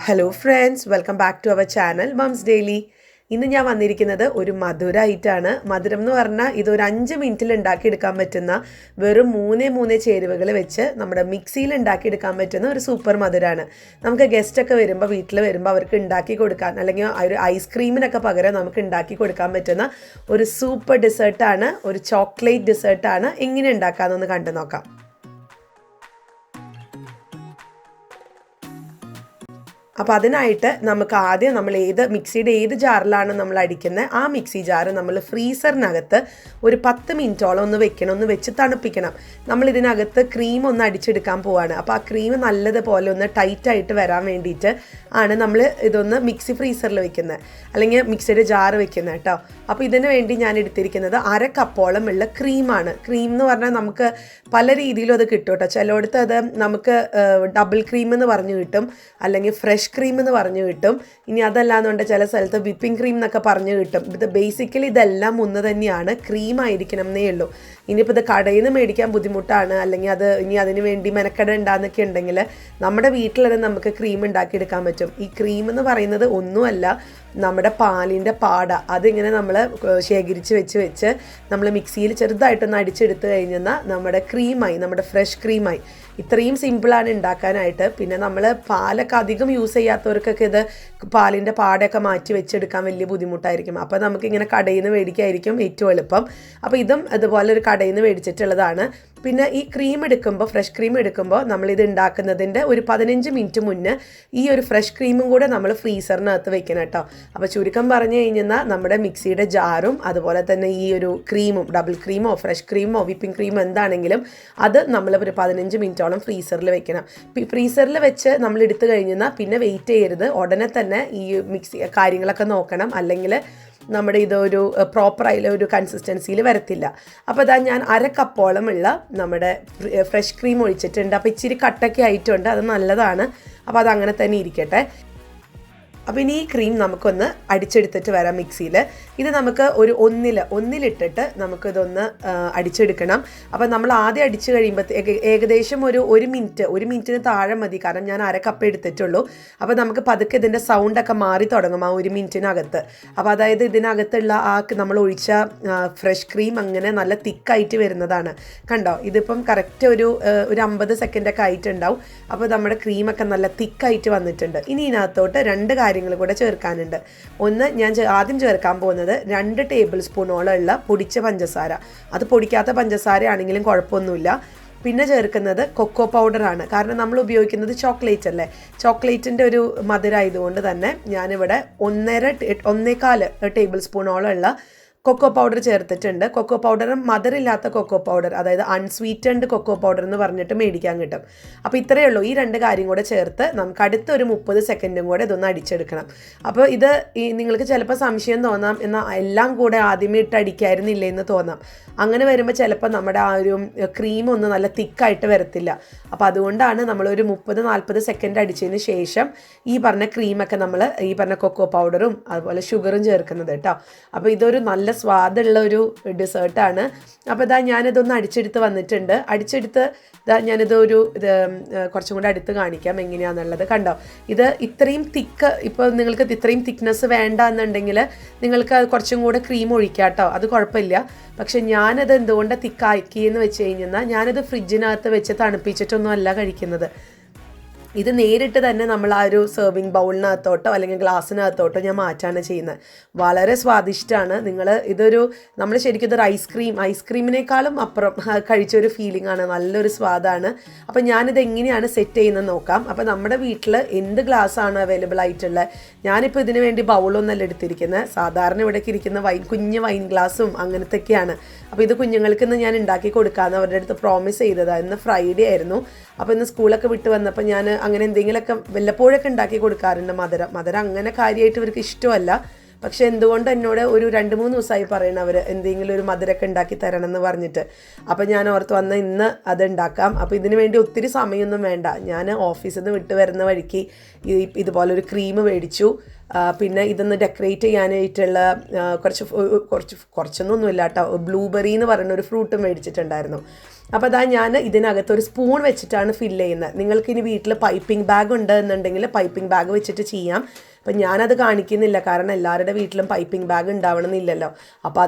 Hello friends, welcome back to our channel mums daily. ഇന്ന് ഞാൻ വന്നിരിക്കുന്നത് ഒരു മധുരമായിട്ടാണ്. മധുരം എന്ന് പറഞ്ഞാൽ ഇതൊരു 5 മിനിറ്റിൽ ഉണ്ടാക്കിയെടുക്കാൻ പറ്റുന്ന വെറും മൂന്നേ ചേരുവകൾ വെച്ച് നമ്മുടെ മിക്സിയിൽ ഉണ്ടാക്കിയെടുക്കാൻ പറ്റുന്ന ഒരു സൂപ്പർ മധുരമാണ്. നമുക്ക് ഗസ്റ്റൊക്കെ വരുമ്പോൾ വീട്ടിൽ വരുമ്പോൾ അവർക്ക് ഉണ്ടാക്കി കൊടുക്കാൻ, അല്ലെങ്കിൽ ഒരു ഐസ്ക്രീമിനൊക്കെ പകരം നമുക്ക് ഉണ്ടാക്കി കൊടുക്കാൻ പറ്റുന്ന ഒരു സൂപ്പർ ഡെസേർട്ടാണ്, ഒരു ചോക്ലേറ്റ് ഡെസേർട്ടാണ്. എങ്ങനെ ഉണ്ടാക്കാമെന്നൊന്ന് കണ്ടു നോക്കാം. അപ്പോൾ അതിനായിട്ട് നമുക്ക് ആദ്യം നമ്മൾ മിക്സിയുടെ ഏത് ജാറിലാണ് നമ്മൾ അടിക്കുന്നത്, ആ മിക്സി ജാറ് നമ്മൾ ഫ്രീസറിനകത്ത് ഒരു 10 മിനിറ്റോളം ഒന്ന് വെക്കണം, ഒന്ന് വെച്ച് തണുപ്പിക്കണം. നമ്മൾ ഇതിനകത്ത് ക്രീം ഒന്ന് അടിച്ചെടുക്കാൻ പോവാണ്. അപ്പോൾ ആ ക്രീം നല്ലതുപോലെ ഒന്ന് ടൈറ്റായിട്ട് വരാൻ വേണ്ടിയിട്ട് ആണ് നമ്മൾ ഇതൊന്ന് മിക്സി ഫ്രീസറിൽ വെക്കുന്നത്, അല്ലെങ്കിൽ മിക്സിയുടെ ജാറ് വെക്കുന്നത് കേട്ടോ. അപ്പോൾ ഇതിന് വേണ്ടി ഞാൻ എടുത്തിരിക്കുന്നത് 1/2 കപ്പോളം ഉള്ള ക്രീമാണ്. ക്രീം എന്ന് പറഞ്ഞാൽ നമുക്ക് പല രീതിയിലും അത് കിട്ടും കേട്ടോ. ചിലയിടത്ത് അത് നമുക്ക് ഡബിൾ ക്രീം എന്ന് പറഞ്ഞു കിട്ടും, അല്ലെങ്കിൽ ഫ്രഷ് ക്രീം എന്ന് പറഞ്ഞു കിട്ടും. ഇനി അതല്ലാന്നുണ്ട് ചില സ്ഥലത്ത് വിപ്പിംഗ് ക്രീം എന്നൊക്കെ പറഞ്ഞു കിട്ടും. ഇത് ബേസിക്കലി ഇതെല്ലാം ഒന്ന് തന്നെയാണ്, ക്രീം ആയിരിക്കണം എന്നേ ഉള്ളൂ. ഇനിയിപ്പോൾ ഇത് കടയിൽ നിന്ന് മേടിക്കാൻ ബുദ്ധിമുട്ടാണ്, അല്ലെങ്കിൽ ഇനി അതിന് വേണ്ടി മെനക്കെട ഉണ്ടാകുന്നൊക്കെ ഉണ്ടെങ്കിൽ നമ്മുടെ വീട്ടിൽ തന്നെ നമുക്ക് ക്രീം ഉണ്ടാക്കിയെടുക്കാൻ പറ്റും. ഈ ക്രീം എന്ന് പറയുന്നത് ഒന്നുമല്ല, നമ്മുടെ പാലിൻ്റെ പാട അതിങ്ങനെ നമ്മൾ ശേഖരിച്ച് വെച്ച് നമ്മൾ മിക്സിയിൽ ചെറുതായിട്ടൊന്ന് അടിച്ചെടുത്ത് കഴിഞ്ഞാൽ നമ്മുടെ ക്രീമായി, നമ്മുടെ ഫ്രഷ് ക്രീമായി. ഇത്രയും സിമ്പിളാണ് ഉണ്ടാക്കാനായിട്ട്. പിന്നെ നമ്മൾ പാലൊക്കെ അധികം യൂസ് ചെയ്യാത്തവർക്കൊക്കെ ഇത് പാലിൻ്റെ പാടയൊക്കെ മാറ്റി വെച്ചെടുക്കാൻ വലിയ ബുദ്ധിമുട്ടായിരിക്കും. അപ്പോൾ നമുക്കിങ്ങനെ കടയിൽ നിന്ന് മേടിക്കായിരിക്കും ഏറ്റവും എളുപ്പം. അപ്പോൾ ഇതും അതുപോലെ ഒരു കടയിൽ നിന്ന് മേടിച്ചിട്ടുള്ളതാണ്. പിന്നെ ഈ ക്രീം എടുക്കുമ്പോൾ, ഫ്രഷ് ക്രീം എടുക്കുമ്പോൾ നമ്മളിത് ഉണ്ടാക്കുന്നതിൻ്റെ ഒരു 15 മിനിറ്റ് മുന്നേ ഈ ഒരു ഫ്രഷ് ക്രീമും കൂടെ നമ്മൾ ഫ്രീസറിനകത്ത് വെക്കണം കേട്ടോ. അപ്പോൾ ചുരുക്കം പറഞ്ഞു കഴിഞ്ഞാൽ നമ്മുടെ മിക്സിയുടെ ജാറും അതുപോലെ തന്നെ ഈ ഒരു ക്രീമും, ഡബിൾ ക്രീമോ ഫ്രഷ് ക്രീമോ വിപ്പിംഗ് ക്രീമോ എന്താണെങ്കിലും അത് നമ്മൾ ഒരു 15 മിനിറ്റോളം ഫ്രീസറിൽ വെക്കണം. ഫ്രീസറിൽ വെച്ച് നമ്മൾ എടുത്തു കഴിഞ്ഞാൽ പിന്നെ വെയിറ്റ് ചെയ്യരുത്, ഉടനെ തന്നെ ഈ മിക്സി കാര്യങ്ങളൊക്കെ നോക്കണം, അല്ലെങ്കിൽ നമ്മുടെ ഇതൊരു പ്രോപ്പറായുള്ള ഒരു കൺസിസ്റ്റൻസിയിൽ വരത്തില്ല. അപ്പോൾ അതാ ഞാൻ 1/2 കപ്പോളം ഉള്ള നമ്മുടെ ഫ്രഷ് ക്രീം ഒഴിച്ചിട്ടുണ്ട്. അപ്പോൾ ഇച്ചിരി കട്ടൊക്കെ ആയിട്ടുണ്ട്, അത് നല്ലതാണ്. അപ്പോൾ അതങ്ങനെ തന്നെ ഇരിക്കട്ടെ. അപ്പോൾ ഇനി ഈ ക്രീം നമുക്കൊന്ന് അടിച്ചെടുത്തിട്ട് വരാം മിക്സിയിൽ. ഇത് നമുക്ക് ഒരു ഒന്നിലിട്ടിട്ട് നമുക്കിതൊന്ന് അടിച്ചെടുക്കണം. അപ്പോൾ നമ്മൾ ആദ്യം അടിച്ച് കഴിയുമ്പോൾ ഏകദേശം ഒരു മിനിറ്റിന് താഴെ മതി, കാരണം ഞാൻ 1/2 കപ്പ് എടുത്തിട്ടുള്ളൂ. അപ്പോൾ നമുക്ക് പതുക്കെ ഇതിൻ്റെ സൗണ്ടൊക്കെ മാറി തുടങ്ങും ആ 1 മിനിറ്റിനകത്ത്. അപ്പോൾ അതായത് ഇതിനകത്തുള്ള നമ്മൾ ഒഴിച്ച ഫ്രഷ് ക്രീം അങ്ങനെ നല്ല തിക്കായിട്ട് വരുന്നതാണ്. കണ്ടോ, ഇതിപ്പം കറക്റ്റ് ഒരു 50 സെക്കൻഡൊക്കെ ആയിട്ടുണ്ടാവും. അപ്പോൾ നമ്മുടെ ക്രീമൊക്കെ നല്ല തിക്കായിട്ട് വന്നിട്ടുണ്ട്. ഇനി ഇതിനകത്തോട്ട് 2 കാര്യങ്ങൾ കൂടെ ചേർക്കാനുണ്ട്. ഒന്ന്, ഞാൻ ആദ്യം ചേർക്കാൻ പോകുന്നത് 2 ടേബിൾ സ്പൂണോളം ഉള്ള പൊടിച്ച പഞ്ചസാര. അത് പൊടിക്കാത്ത പഞ്ചസാര ആണെങ്കിലും കുഴപ്പമൊന്നുമില്ല. പിന്നെ ചേർക്കുന്നത് കൊക്കോ പൗഡറാണ്, കാരണം നമ്മൾ ഉപയോഗിക്കുന്നത് ചോക്ലേറ്റ് അല്ലേ. ചോക്ലേറ്റിൻ്റെ ഒരു മധുരമായതുകൊണ്ട് തന്നെ ഞാനിവിടെ 1.25 ടേബിൾ സ്പൂണോളം ഉള്ള കൊക്കോ പൗഡർ ചേർത്തിട്ടുണ്ട്. കൊക്കോ പൗഡർ മധുരമില്ലാത്ത കൊക്കോ പൗഡർ, അതായത് അൺസ്വീറ്റൻഡ് കൊക്കോ പൗഡർ എന്ന് പറഞ്ഞിട്ട് മേടിക്കാൻ കിട്ടും. അപ്പോൾ ഇത്രയേ ഉള്ളൂ. ഈ 2 കാര്യം കൂടെ ചേർത്ത് നമുക്ക് അടുത്ത ഒരു 30 സെക്കൻഡും കൂടെ ഇതൊന്ന് അടിച്ചെടുക്കണം. അപ്പോൾ ഇത് നിങ്ങൾക്ക് ചിലപ്പോൾ സംശയം തോന്നാം, എന്നാൽ എല്ലാം കൂടെ ആദ്യമേ ഇട്ട് അടിക്കായിരുന്നില്ലേ എന്ന് തോന്നാം. അങ്ങനെ വരുമ്പോൾ ചിലപ്പോൾ നമ്മുടെ ആ ഒരു ക്രീം ഒന്ന് നല്ല തിക്കായിട്ട് വരത്തില്ല. അപ്പോൾ അതുകൊണ്ടാണ് നമ്മളൊരു 30-40 സെക്കൻഡ് അടിച്ചതിന് ശേഷം ഈ പറഞ്ഞ ക്രീമൊക്കെ നമ്മൾ ഈ പറഞ്ഞ കൊക്കോ പൗഡറും അതുപോലെ ഷുഗറും ചേർക്കുന്നത് കേട്ടോ. അപ്പോൾ ഇതൊരു നല്ല സ്വാദുള്ള ഒരു ഡെസേർട്ടാണ്. അപ്പോൾ ഇതാ ഞാനിതൊന്ന് അടിച്ചെടുത്ത് വന്നിട്ടുണ്ട്. ഞാനിത് കുറച്ചും കൂടെ അടുത്ത് കാണിക്കാം എങ്ങനെയാണെന്നുള്ളത്. കണ്ടോ, ഇത് ഇത്രയും തിക്ക്, ഇപ്പോൾ നിങ്ങൾക്ക് ഇത്രയും തിക്നെസ് വേണ്ട എന്നുണ്ടെങ്കിൽ നിങ്ങൾക്ക് കുറച്ചും കൂടെ ക്രീം ഒഴിക്കാം കേട്ടോ, അത് കുഴപ്പമില്ല. പക്ഷെ ഞാനത് എന്തുകൊണ്ട് തിക്കാക്കിയെന്ന് വെച്ച് കഴിഞ്ഞാൽ ഞാനത് ഫ്രിഡ്ജിനകത്ത് വെച്ച് തണുപ്പിച്ചിട്ടൊന്നും അല്ല കഴിക്കുന്നത്. ഇത് നേരിട്ട് തന്നെ നമ്മൾ ആ ഒരു സെർവിങ് ബൗളിനകത്തോട്ടോ അല്ലെങ്കിൽ ഗ്ലാസ്സിനകത്തോട്ടോ ഞാൻ മാറ്റാണ് ചെയ്യുന്നത്. വളരെ സ്വാദിഷ്ടമാണ്. നമ്മൾ ശരിക്കും ഇതൊരു ഐസ്ക്രീമിനേക്കാളും അപ്പുറം കഴിച്ചൊരു ഫീലിംഗ് ആണ്, നല്ലൊരു സ്വാദാണ്. അപ്പോൾ ഞാനിത് എങ്ങനെയാണ് സെറ്റ് ചെയ്യുന്നത് നോക്കാം. അപ്പോൾ നമ്മുടെ വീട്ടിൽ എന്ത് ഗ്ലാസ്സാണ് അവൈലബിൾ ആയിട്ടുള്ളത്, ഞാനിപ്പോൾ ഇതിന് വേണ്ടി ബൗളൊന്നല്ല എടുത്തിരിക്കുന്നത്. സാധാരണ ഇവിടേക്ക് ഇരിക്കുന്ന കുഞ്ഞ് വൈൻ ഗ്ലാസ്സും അങ്ങനത്തെയൊക്കെയാണ്. അപ്പോൾ ഇത് കുഞ്ഞുങ്ങൾക്ക് ഇന്ന് ഞാൻ ഉണ്ടാക്കി കൊടുക്കാമെന്ന് അവരുടെ അടുത്ത് പ്രോമിസ് ചെയ്തതാണ്. ഇന്ന് ഫ്രൈഡേ ആയിരുന്നു. അപ്പോൾ ഇന്ന് സ്കൂളൊക്കെ വിട്ട് വന്നപ്പോൾ ഞാൻ അങ്ങനെ എന്തെങ്കിലുമൊക്കെ വല്ലപ്പോഴൊക്കെ ഉണ്ടാക്കി കൊടുക്കാറുണ്ട്. മധുരം അങ്ങനെ കാര്യമായിട്ട് ഇവർക്ക് ഇഷ്ടമല്ല. പക്ഷെ എന്തുകൊണ്ട് എന്നോട് ഒരു 2-3 ദിവസമായി പറയണം അവർ എന്തെങ്കിലും ഒരു മധുരമൊക്കെ ഉണ്ടാക്കി തരണം എന്ന് പറഞ്ഞിട്ട്. അപ്പോൾ ഞാൻ ഓർത്ത് വന്ന് ഇന്ന് അത് ഉണ്ടാക്കാം. അപ്പോൾ ഇതിന് വേണ്ടി ഒത്തിരി സമയമൊന്നും വേണ്ട. ഞാൻ ഓഫീസിൽ നിന്ന് വിട്ട് വരുന്ന വഴിക്ക് ഇതുപോലൊരു ക്രീം മേടിച്ചു. പിന്നെ ഇതൊന്ന് ഡെക്കറേറ്റ് ചെയ്യാനായിട്ടുള്ള കുറച്ചൊന്നുമില്ല കേട്ടോ, ബ്ലൂബെറി എന്ന് പറയുന്ന ഒരു ഫ്രൂട്ടും മേടിച്ചിട്ടുണ്ടായിരുന്നു. അപ്പോൾ അതാ ഞാൻ ഇതിനകത്തൊരു സ്പൂൺ വെച്ചിട്ടാണ് ഫില്ല് ചെയ്യുന്നത്. നിങ്ങൾക്കിനി വീട്ടിൽ പൈപ്പിംഗ് ബാഗ് ഉണ്ട് എന്നുണ്ടെങ്കിൽ പൈപ്പിംഗ് ബാഗ് വെച്ചിട്ട് ചെയ്യാം. അപ്പം ഞാനത് കാണിക്കുന്നില്ല, കാരണം എല്ലാവരുടെ വീട്ടിലും പൈപ്പിംഗ് ബാഗ് ഉണ്ടാവണമെന്നില്ലല്ലോ. അപ്പോൾ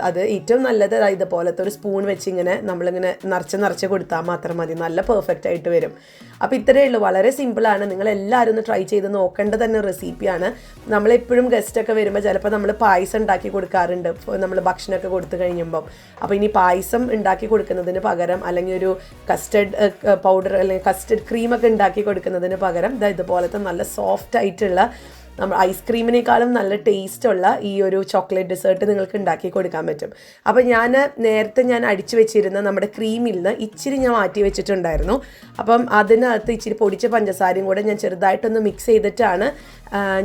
അത് ഏറ്റവും നല്ലത് ഇതുപോലത്തെ ഒരു സ്പൂൺ വെച്ച് ഇങ്ങനെ നമ്മളിങ്ങനെ നിറച്ച് കൊടുത്താൽ മാത്രം മതി, നല്ല പെർഫെക്റ്റ് ആയിട്ട് വരും. അപ്പോൾ ഇത്രയേ ഉള്ളൂ, വളരെ സിമ്പിളാണ്. നിങ്ങളെല്ലാവരും ഒന്ന് ട്രൈ ചെയ്ത് നോക്കേണ്ട തന്നെ റെസിപ്പിയാണ്. നമ്മളെപ്പോഴും ഗസ്റ്റൊക്കെ വരുമ്പോൾ ചിലപ്പോൾ നമ്മൾ പായസം ഉണ്ടാക്കി കൊടുക്കാറുണ്ട് നമ്മൾ ഭക്ഷണമൊക്കെ കൊടുത്തു കഴിയുമ്പം. അപ്പോൾ ഇനി പായസം ഉണ്ടാക്കി കൊടുക്കുന്നതിന് പകരം അല്ലെങ്കിൽ ഒരു കസ്റ്റർഡ് പൗഡർ അല്ലെങ്കിൽ കസ്റ്റർഡ് ക്രീമൊക്കെ ഉണ്ടാക്കി കൊടുക്കുന്നതിന് പകരം ഇതുപോലത്തെ നല്ല സോഫ്റ്റ് ആയിട്ടുള്ള നമ്മൾ ഐസ്ക്രീമിനേക്കാളും നല്ല ടേസ്റ്റുള്ള ഈ ഒരു ചോക്ലേറ്റ് ഡെസേർട്ട് നിങ്ങൾക്ക് ഉണ്ടാക്കി കൊടുക്കാൻ പറ്റും. അപ്പോൾ നേരത്തെ ഞാൻ അടിച്ചു വെച്ചിരുന്ന നമ്മുടെ ക്രീമിൽ നിന്ന് ഇച്ചിരി ഞാൻ മാറ്റി വെച്ചിട്ടുണ്ടായിരുന്നു. അപ്പം അതിനകത്ത് ഇച്ചിരി പൊടിച്ച പഞ്ചസാരയും കൂടെ ഞാൻ ചെറുതായിട്ടൊന്ന് മിക്സ് ചെയ്തിട്ടാണ്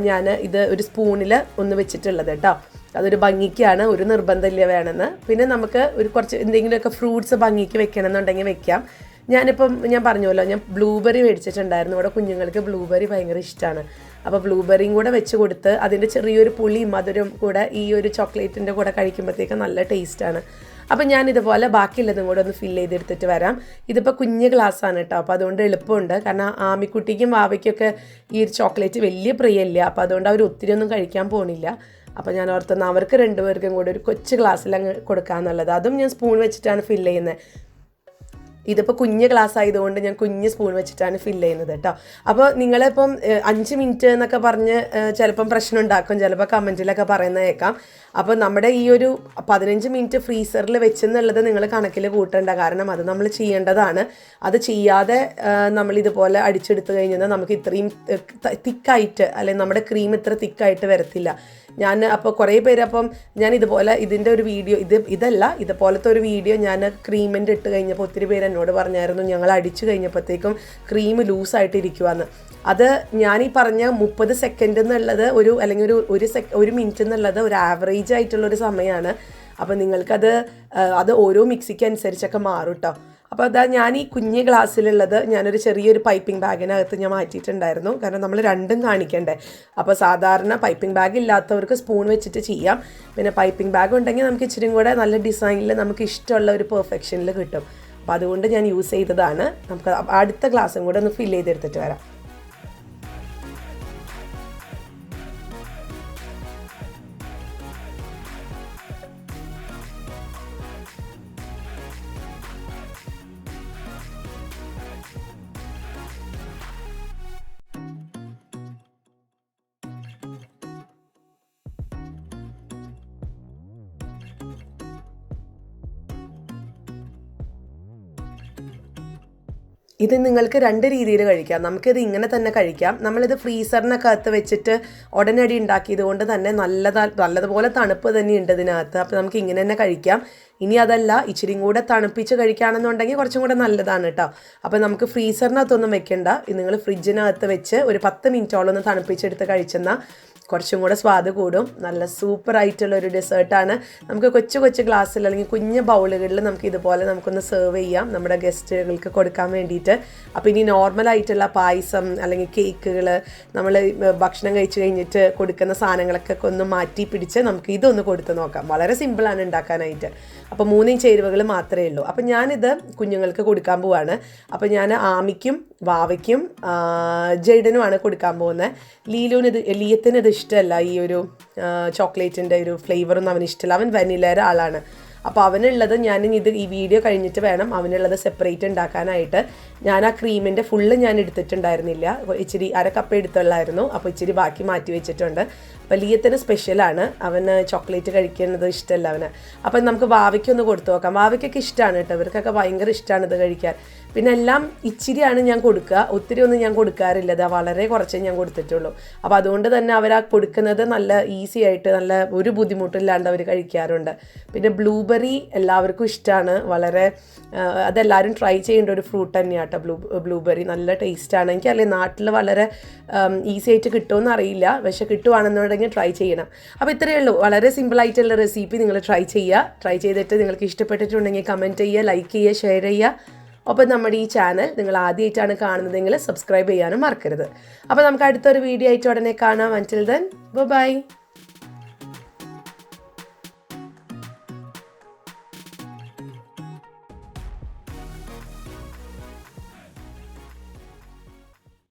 ഞാൻ ഇത് ഒരു സ്പൂണിൽ ഒന്ന് വെച്ചിട്ടുള്ളത് കേട്ടോ. അതൊരു ഭംഗിക്കാണ്, ഒരു നിർബന്ധമില്ല വേണമെന്ന്. പിന്നെ നമുക്ക് കുറച്ച് എന്തെങ്കിലുമൊക്കെ ഫ്രൂട്ട്സ് ഭംഗിക്ക് വെക്കണമെന്നുണ്ടെങ്കിൽ വെക്കാം. ഞാൻ പറഞ്ഞല്ലോ, ഞാൻ ബ്ലൂബെറി മേടിച്ചിട്ടുണ്ടായിരുന്നു. ഇവിടെ കുഞ്ഞുങ്ങൾക്ക് ബ്ലൂബെറി ഭയങ്കര ഇഷ്ടമാണ്. അപ്പോൾ ബ്ലൂബെറിയും കൂടെ വെച്ച് കൊടുത്ത് അതിൻ്റെ ചെറിയൊരു പുളിയും മധുരം കൂടെ ഈ ഒരു ചോക്ലേറ്റിൻ്റെ കൂടെ കഴിക്കുമ്പോഴത്തേക്ക് നല്ല ടേസ്റ്റാണ്. അപ്പം ഞാൻ ഇതുപോലെ ബാക്കിയുള്ളതും കൂടെ ഒന്ന് ഫില്ല് ചെയ്തെടുത്തിട്ട് വരാം. ഇതിപ്പോൾ കുഞ്ഞ് ഗ്ലാസ്സാണ് കേട്ടോ, അപ്പോൾ അതുകൊണ്ട് എളുപ്പമുണ്ട്. കാരണം ആമിക്കുട്ടിക്കും വാവയ്ക്കൊക്കെ ഈ ഒരു ചോക്ലേറ്റ് വലിയ പ്രിയമില്ല, അപ്പോൾ അതുകൊണ്ട് അവർ ഒത്തിരി ഒന്നും കഴിക്കാൻ പോണില്ല. അപ്പോൾ ഞാൻ ഓർത്തുന്ന അവർക്ക് രണ്ടുപേർക്കും കൂടെ ഒരു കൊച്ചു ഗ്ലാസ്സിൽ അങ്ങ് കൊടുക്കാമെന്നുള്ളത്. അതും ഞാൻ സ്പൂൺ വെച്ചിട്ടാണ് ഫില്ല് ചെയ്യുന്നത്. ഇതിപ്പോൾ കുഞ്ഞ് ഗ്ലാസ് ആയതുകൊണ്ട് ഞാൻ കുഞ്ഞ് സ്പൂൺ വെച്ചിട്ടാണ് ഫില്ല് ചെയ്യുന്നത് കേട്ടോ. അപ്പോൾ നിങ്ങളിപ്പം 5 മിനിറ്റ് എന്നൊക്കെ പറഞ്ഞ് ചിലപ്പം പ്രശ്നം ഉണ്ടാക്കും, ചിലപ്പോൾ കമൻറ്റിലൊക്കെ പറയുന്നത് കേൾക്കാം. അപ്പോൾ നമ്മുടെ ഈ ഒരു 15 മിനിറ്റ് ഫ്രീസറിൽ വെച്ചെന്നുള്ളത് നിങ്ങൾ കണക്കിൽ കൂട്ടേണ്ട, കാരണം അത് നമ്മൾ ചെയ്യേണ്ടതാണ്. അത് ചെയ്യാതെ നമ്മളിതുപോലെ അടിച്ചെടുത്ത് കഴിഞ്ഞാൽ നമുക്ക് ഇത്രയും തിക്കായിട്ട് അല്ലെങ്കിൽ നമ്മുടെ ക്രീം ഇത്ര തിക്കായിട്ട് വരത്തില്ല. അപ്പോൾ കുറേ പേര് ഞാൻ ഇതുപോലെ ഇതിൻ്റെ ഒരു വീഡിയോ ഇതുപോലത്തെ ഒരു വീഡിയോ ഞാൻ ക്രീമിൻ്റെ ഇട്ട് കഴിഞ്ഞപ്പോൾ ഒത്തിരി പേര് എന്നോട് പറഞ്ഞായിരുന്നു ഞങ്ങൾ അടിച്ചു കഴിഞ്ഞപ്പോഴത്തേക്കും ക്രീം ലൂസായിട്ടിരിക്കുവാന്ന്. അത് ഞാനീ പറഞ്ഞ 30 സെക്കൻഡ് എന്നുള്ളത് അല്ലെങ്കിൽ ഒരു മിനിറ്റ് എന്നുള്ളത് ഒരു ആവറേജ് ആയിട്ടുള്ളൊരു സമയമാണ്. അപ്പോൾ നിങ്ങൾക്കത് ഓരോ മിക്സിക്ക് അനുസരിച്ചൊക്കെ മാറും കേട്ടോ. അപ്പോൾ ഞാൻ ഈ കുഞ്ഞ് ഗ്ലാസ്സിലുള്ളത് ഞാനൊരു ചെറിയൊരു പൈപ്പിംഗ് ബാഗിനകത്ത് ഞാൻ മാറ്റിയിട്ടുണ്ടായിരുന്നു, കാരണം നമ്മൾ രണ്ടും കാണിക്കണ്ടേ. അപ്പോൾ സാധാരണ പൈപ്പിംഗ് ബാഗ് ഇല്ലാത്തവർക്ക് സ്പൂൺ വെച്ചിട്ട് ചെയ്യാം. പിന്നെ പൈപ്പിംഗ് ബാഗ് ഉണ്ടെങ്കിൽ നമുക്ക് ഇച്ചിരി കൂടെ നല്ല ഡിസൈനിൽ നമുക്ക് ഇഷ്ടമുള്ള ഒരു പെർഫെക്ഷനിൽ കിട്ടും. അപ്പോൾ അതുകൊണ്ട് ഞാൻ യൂസ് ചെയ്തതാണ്. നമുക്ക് അടുത്ത ഗ്ലാസ്സും കൂടെ ഒന്ന് ഫില്ല് ചെയ്തെടുത്തിട്ട് വരാം. ഇത് നിങ്ങൾക്ക് 2 രീതിയിൽ കഴിക്കാം. നമുക്കിത് ഇങ്ങനെ തന്നെ കഴിക്കാം. നമ്മളിത് ഫ്രീസറിനകത്ത് വെച്ചിട്ട് ഉടനടി ഉണ്ടാക്കിയത് കൊണ്ട് തന്നെ നല്ലതുപോലെ തണുപ്പ് തന്നെ ഉണ്ട് ഇതിനകത്ത്. അപ്പോൾ നമുക്ക് ഇങ്ങനെ തന്നെ കഴിക്കാം. ഇനി അതല്ല, ഇച്ചിരിയും കൂടെ തണുപ്പിച്ച് കഴിക്കുകയാണെന്നുണ്ടെങ്കിൽ കുറച്ചും കൂടെ നല്ലതാണ് കേട്ടോ. അപ്പോൾ നമുക്ക് ഫ്രീസറിനകത്തൊന്നും വെക്കണ്ട, നിങ്ങൾ ഫ്രിഡ്ജിനകത്ത് വെച്ച് ഒരു 10 മിനിറ്റോളം ഒന്ന് തണുപ്പിച്ചെടുത്ത് കഴിച്ചെന്നാൽ കുറച്ചും കൂടെ സ്വാദ് കൂടും. നല്ല സൂപ്പറായിട്ടുള്ളൊരു ഡെസേർട്ടാണ്. നമുക്ക് കൊച്ചു ഗ്ലാസ്സിൽ അല്ലെങ്കിൽ കുഞ്ഞ് ബൗളുകളിൽ നമുക്ക് ഇതുപോലെ നമുക്കൊന്ന് സെർവ് ചെയ്യാം നമ്മുടെ ഗസ്റ്റുകൾക്ക് കൊടുക്കാൻ വേണ്ടിയിട്ട്. അപ്പോൾ ഇനി നോർമലായിട്ടുള്ള പായസം അല്ലെങ്കിൽ കേക്കുകൾ നമ്മൾ ഭക്ഷണം കഴിച്ച് കഴിഞ്ഞിട്ട് കൊടുക്കുന്ന സാധനങ്ങളൊക്കെ ഒന്ന് മാറ്റി പിടിച്ച് നമുക്ക് ഇതൊന്ന് കൊടുത്ത് നോക്കാം. വളരെ സിമ്പിളാണ് ഉണ്ടാക്കാനായിട്ട്. അപ്പോൾ 3 ചേരുവകൾ മാത്രമേ ഉള്ളൂ. അപ്പോൾ ഞാനിത് കുഞ്ഞുങ്ങൾക്ക് കൊടുക്കാൻ പോവാണ്. അപ്പോൾ ഞാൻ ആമിക്കും വാവയ്ക്കും ജെയ്ഡനുമാണ് കൊടുക്കാൻ പോകുന്നത്. ലിയത്തിന് ഇത് ഇഷ്ടമല്ല, ഈ ഒരു ചോക്ലേറ്റിൻ്റെ ഒരു ഫ്ലേവറൊന്നും അവന് ഇഷ്ടമല്ല. അവൻ വനിലയുടെ ആളാണ്. അപ്പോൾ അവനുള്ളത് ഈ വീഡിയോ കഴിഞ്ഞിട്ട് വേണം അവനുള്ളത് സെപ്പറേറ്റ് ഉണ്ടാക്കാനായിട്ട്. ഞാൻ ആ ക്രീമിൻ്റെ ഫുള്ള് ഞാൻ എടുത്തിട്ടുണ്ടായിരുന്നില്ല, ഇച്ചിരി 1/2 കപ്പ് എടുത്തുള്ളായിരുന്നു. അപ്പോൾ ഇച്ചിരി ബാക്കി മാറ്റി വെച്ചിട്ടുണ്ട്. അപ്പോൾ ലിയത്തിന് സ്പെഷ്യലാണ്, അവന് ചോക്ലേറ്റ് കഴിക്കുന്നത് ഇഷ്ടമല്ല അവന്. അപ്പം നമുക്ക് വാവയ്ക്കൊന്ന് കൊടുത്തു നോക്കാം. വാവയ്ക്കൊക്കെ ഇഷ്ടമാണ് കേട്ടോ, ഇവർക്കൊക്കെ ഭയങ്കര ഇഷ്ടമാണ് ഇത് കഴിക്കാൻ. പിന്നെ എല്ലാം ഇച്ചിരിയാണ് ഞാൻ കൊടുക്കുക, ഒത്തിരി ഒന്നും ഞാൻ കൊടുക്കാറില്ല, അത് വളരെ കുറച്ചേ ഞാൻ കൊടുത്തിട്ടുള്ളൂ. അപ്പോൾ അതുകൊണ്ട് തന്നെ അവർ ആ കൊടുക്കുന്നത് നല്ല ഈസി ആയിട്ട് നല്ല ഒരു ബുദ്ധിമുട്ടില്ലാണ്ട് അവർ കഴിക്കാറുണ്ട്. പിന്നെ ബ്ലൂബെറി എല്ലാവർക്കും ഇഷ്ടമാണ്, വളരെ അതെല്ലാവരും ട്രൈ ചെയ്യേണ്ട ഒരു ഫ്രൂട്ട് തന്നെയാണ് കേട്ടോ ബ്ലൂബെറി. നല്ല ടേസ്റ്റാണ്. എനിക്കറിയില്ല നാട്ടിൽ വളരെ ഈസി ആയിട്ട് കിട്ടുമെന്ന് അറിയില്ല, പക്ഷെ കിട്ടുവാണെന്നുണ്ടെങ്കിൽ ട്രൈ ചെയ്യണം. അപ്പോൾ ഇത്രയേ ഉള്ളൂ, വളരെ സിമ്പിളായിട്ടുള്ള റെസിപ്പി നിങ്ങൾ ട്രൈ ചെയ്യുക. ട്രൈ ചെയ്തിട്ട് നിങ്ങൾക്ക് ഇഷ്ടപ്പെട്ടിട്ടുണ്ടെങ്കിൽ കമൻറ്റ് ചെയ്യുക, ലൈക്ക് ചെയ്യുക, ഷെയർ ചെയ്യുക. ഒപ്പം നമ്മുടെ ഈ ചാനൽ നിങ്ങൾ ആദ്യമായിട്ടാണ് കാണുന്നതെങ്കിൽ സബ്സ്ക്രൈബ് ചെയ്യാനും മറക്കരുത്. അപ്പോൾ നമുക്ക് അടുത്തൊരു വീഡിയോ ആയിട്ട് ഉടനെ കാണാം. അൻറ്റിൽ ദെൻ ബൈ.